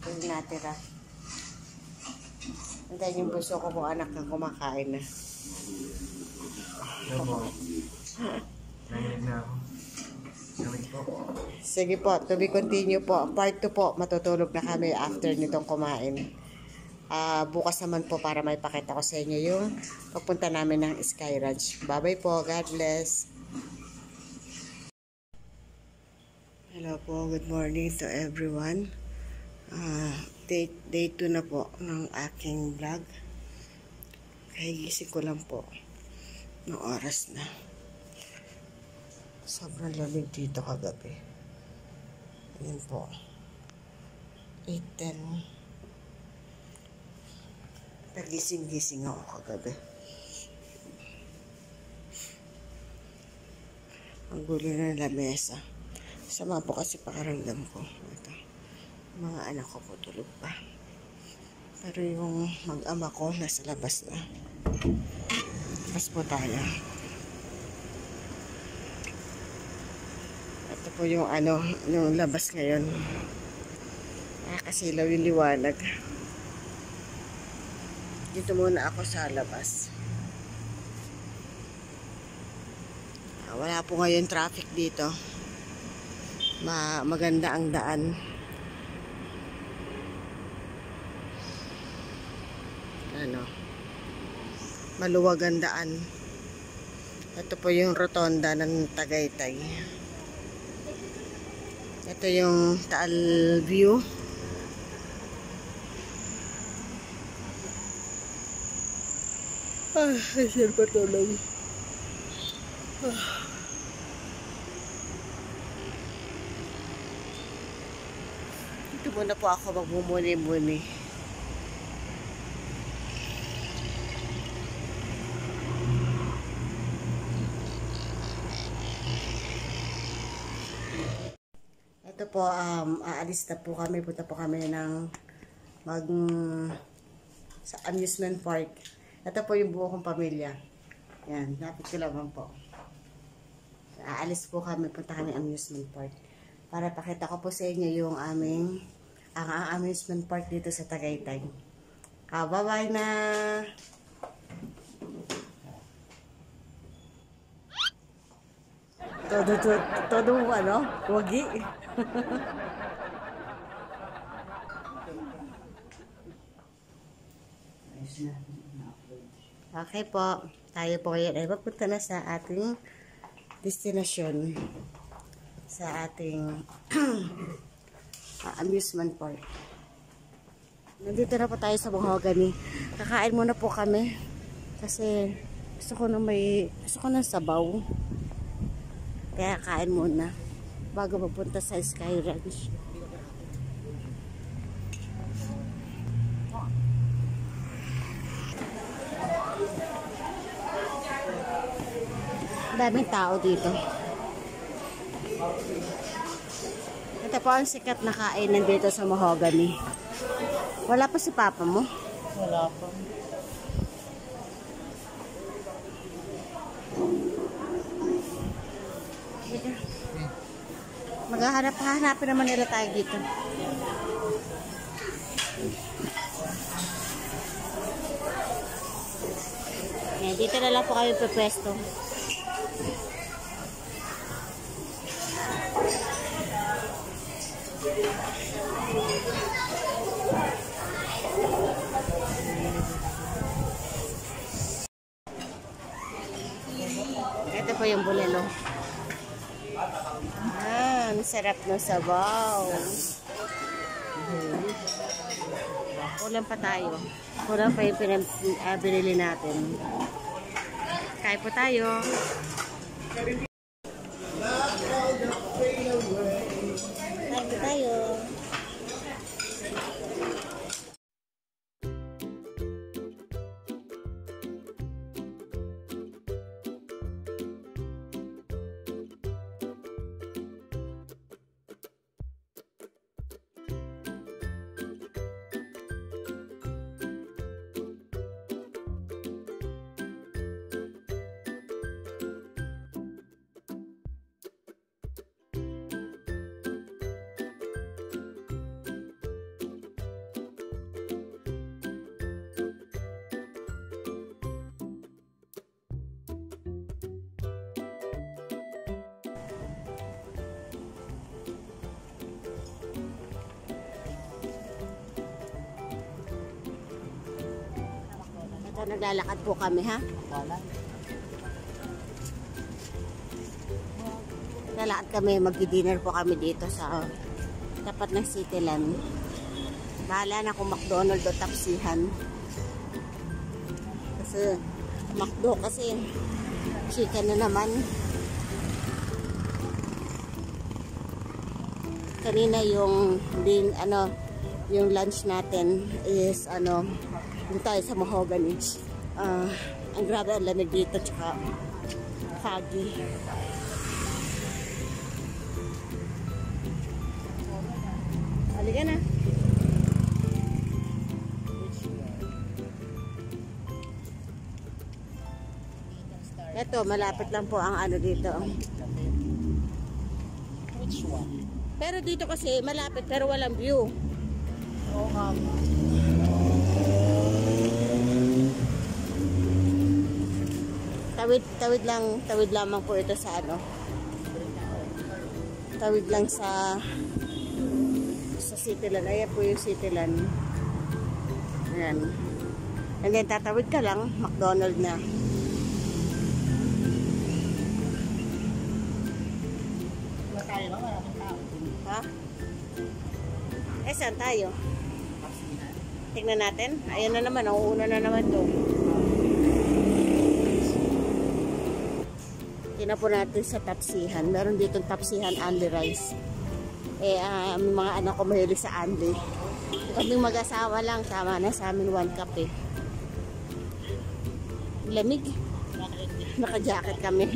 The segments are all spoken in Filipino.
Yung natira. Antayin yung bunso ko kung anak kang kumakain na. Ano po? Nainig na ako. Namig po. Sige po, to be continue po. Part 2 po, matutulog na kami after nitong kumain. Bukas naman po para may pakita ko sa inyo yung pagpunta namin ng Sky Ranch. Bye-bye po. God bless. Hello po. Good morning to everyone. Day 2 na po ng aking vlog. Kahigising ko lang po ng oras na. Sobrang lamig dito kagabi. Ayan po. 8:10. Nagising-gising ako kagabi. Ang gulo na lamesa. Sama po kasi pakaramdam ko. Ito. Mga anak ko po tulog pa. Pero yung mag-ama ko nasa labas na. Labas po tayo. Ito po yung yung labas ngayon. Nakakasilaw yung liwanag. Dito muna ako sa labas. Wala po ngayon traffic dito. Maganda ang daan. Maluwag ang daan. Ito po yung rotonda ng Tagaytay. Ito yung Taal View. Sir patulog. Dito muna po ako magmumuni-muni. Ito po, aalis na po kami. Punta po kami ng sa amusement park. Ito po yung buo kong pamilya. Yan, lapit ko lamang po. Aalis po kami, punta kami amusement park. Para pakita ko po sa inyo yung ang amusement park dito sa Tagaytay. Bye-bye na! Todo wagi. Okay po. Tayo po ngayon ay papunta na sa ating destinasyon. Sa ating amusement park. Nandito na po tayo sa Mahogany. Kakain muna po kami. Kasi gusto ko ng sabaw. Kaya kain muna bago mapunta sa Sky Ranch. Daming tao dito. Ito po ang sikat na kainan dito sa Mahogany. Wala pa si Papa mo? Wala pa. Maghahanap-hanapin naman nila tayo dito. Dito na lang po kami pwesto. Ito po yung bulelo. Ang sarap ng sabaw. Kulang pa tayo. Kulang pa yung binili natin. Kain po tayo. Kain po tayo. So, naglalakad po kami, ha? Naglalakad kami, magdi-dinner po kami dito sa tapat ng Cityland. Bahala na kung McDonald's o Tapsihan. Kasi, McDo kasi, chicken na naman. Kanina yung yung lunch natin is dito tayo sa Mahogany. Ang grabe ang lamig dito, tsaka foggy. Halika na. Ito, malapit lang po ang dito. Which one? Pero dito kasi malapit pero walang view. Oh, Tawid lamang po ito sa tawid lang sa Cityland. Ayan po yung Cityland. Ayan. And then tatawid ka lang, McDonald's na. tayo ba? Maraming tao. Ha? Saan tayo? Tingnan natin. Ayan na naman, nauuna na naman to. Tingnan po natin sa Tapsihan. Meron ditong Tapsihan Only Rice. Mga anak ko mahilig sa Only. Kaming mag-asawa lang, tama na sa amin 1 cup eh. Lamig. Naka-jacket kami.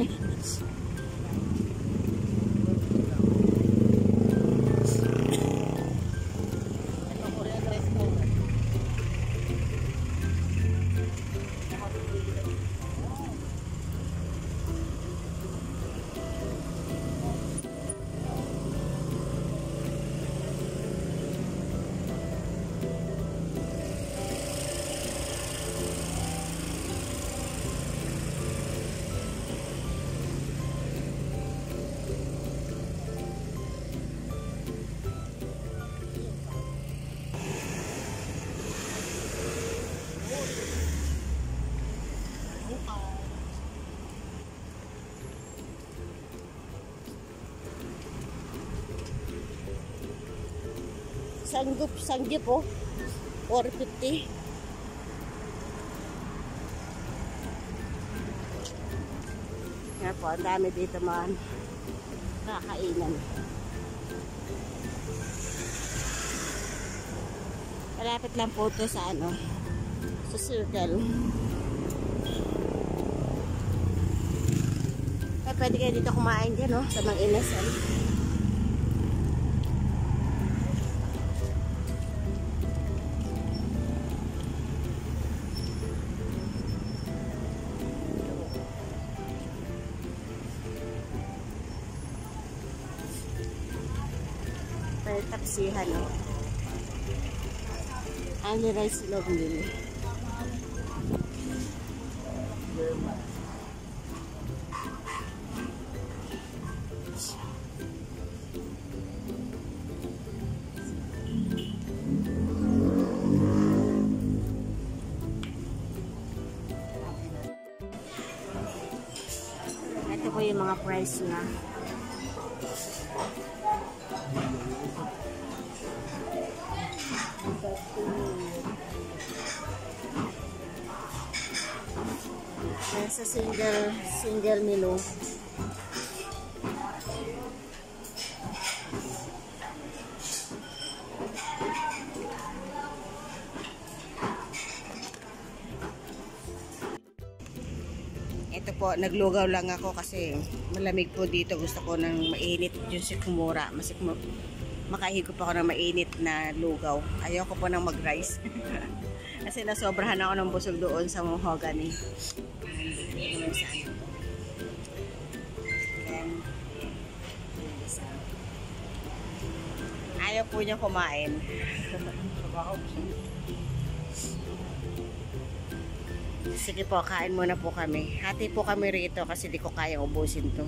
Sanggip po. 450. Yan po, ang dami dito man kakainan. Malapit lang po ito sa sa Circle. Pwede kayo dito kumain dyan, sa mga inasal. Tapsihan, Only Rice log nila. Ito po yung mga price niya. Sa single menu. Ito po, naglugaw lang ako kasi malamig po dito. Gusto ko ng mainit yung sikmura. Makahigop ako ng mainit na lugaw. Ayoko po ng mag-rice. Kasi nasobrahan ako ng busog doon sa Mahogany. Ayaw po niya kumain. Sige po, kain muna po kami. Hati po kami rito kasi di ko kayang ubusin to.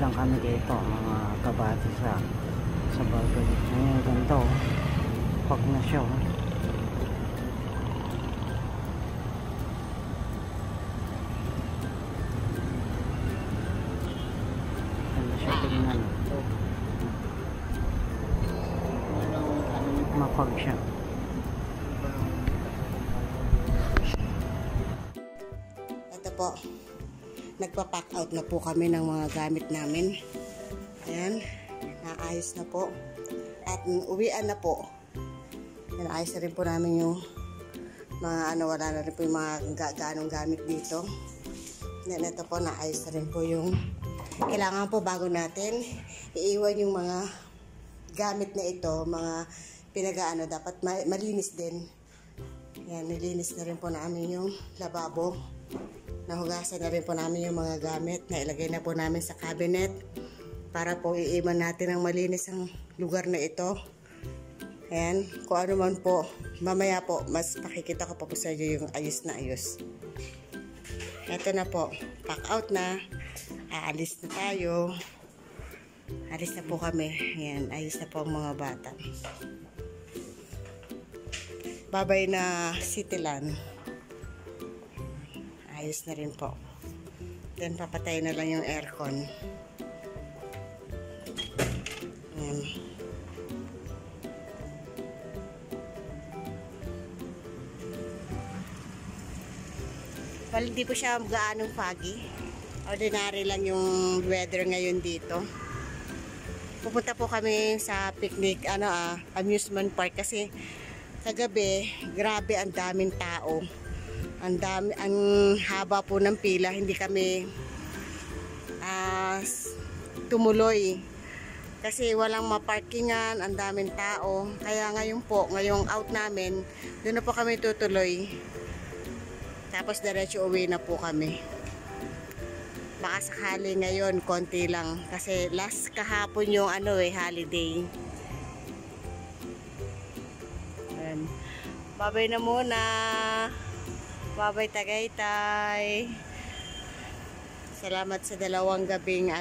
lang kami dito, mga kabati sa balcony. Ngayon, ganito. Pag na siya. Ano siya tingnan. Mapag siya. Ito po. Nagpa-pack out na po kami ng mga gamit namin. Ayan. Naayos na po. At uwian na po. Naayos na rin po namin yung mga wala na rin po yung mga ganong gamit dito. Then ito po, naayos na rin po yung kailangan po bago natin iiwan yung mga gamit na ito, mga dapat malinis din. Ayan, nilinis na rin po namin yung lababo. Nahugasan na rin po namin yung mga gamit na ilagay na po namin sa cabinet para po iiwan natin ang malinis ang lugar na ito. Ayan, kung ano man po, mamaya po, mas pakikita ko po sa inyo yung ayos na ayos. Ito na po, pack out na, aalis na tayo. Alis na po kami. Ayan, ayos na po ang mga bata. Babay na Cityland. Ayos na rin po. Then papatay na lang yung aircon. Ayan. Well, hindi po siya gaanong foggy. Ordinary lang yung weather ngayon dito. Pupunta po kami sa picnic, amusement park kasi kagabi, grabe ang daming tao. Ang haba po ng pila, hindi kami tumuloy. Kasi walang maparkingan, ang daming tao. Kaya ngayon po, ngayong out namin, doon na po kami tutuloy. Tapos diretso uwi na po kami. Baka sakali ngayon, konti lang. Kasi last kahapon yung holiday. Ayan. Babay na muna. Babay Tagaytay. Salamat sa dalawang gabing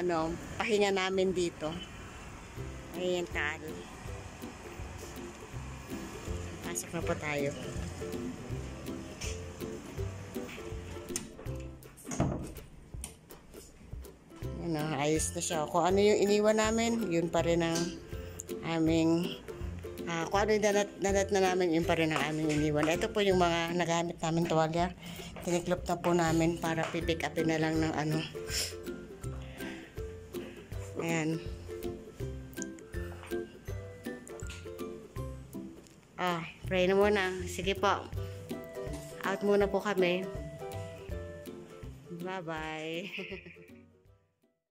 pahinga namin dito. Ayan, tal. Pasok na po tayo. Ayos na siya. Kung ano yung iniwan namin, yun pa rin ang aming kung ano yung nanat na namin, yun pa rin ang aming iniwan. Ito po yung mga nagamit namin tuwalya. Tiniklop na po namin para pipick upin na lang ng ayan. Pray na muna. Sige po. Out muna po kami. Bye-bye.